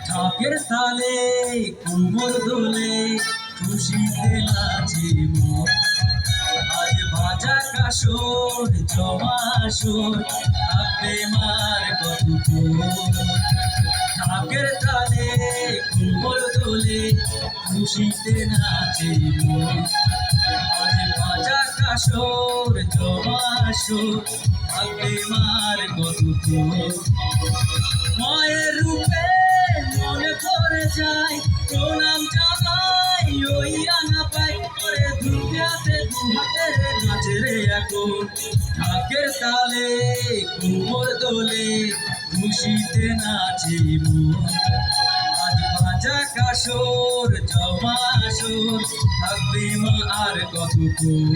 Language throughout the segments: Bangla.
ঢাকের তালে কোমর দোলে খুশিতে নাচে মন। আজ ভাজা কাসর জমা আসর থাকবে মার কত। ঢাকের তালে কোমর দোলে খুশিতে নাচে মন। আজ ভাজা কাসর জমা আসর থাকবে মার কত। মায়ের রূপে মনে পড়ে যায়, প্রণাম জানাই ওই আনা পাই করে দুনিয়াতে দুহাতের নাচে রে এখন। ঢাকের তালে কোমর দোলে খুশিতে নাচে মন। আজ ভাজা কাসর জমা আসর থাকবে মা আর কতক্ষণ।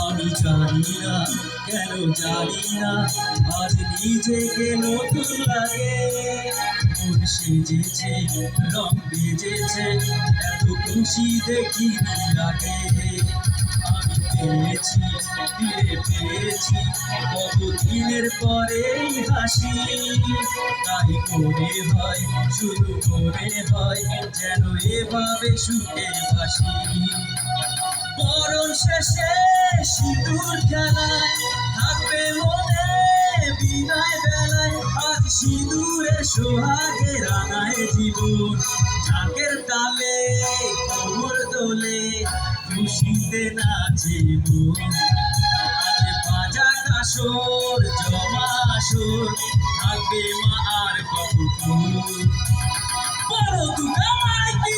আমি জানি না কেন জানি না আজ নিজেকে নতুন লাগে। মন সেজেছে রং বেজেছে এত খুশি দেখিনি আগে। আমি পেয়েছি ফিরে পেয়েছি কতদিনের পরে হাসি। তাই মনে হয় শুধু মনে হয় যেন এভাবে সুখে ভাসি। মরণ শেষে সিঁদুর খেলায় থাকবে মনে বিদায় বেলায়। আজ সিঁদুরের সোহাগে রাঙায় জীবন। ঢাকের তালে কোমর দোলে খুশিতে নাচে মন। আজ ভাজা কাসর জমা আসর থাকবে মা আর কতক্ষণ। বড় দুর্গা মাইকি।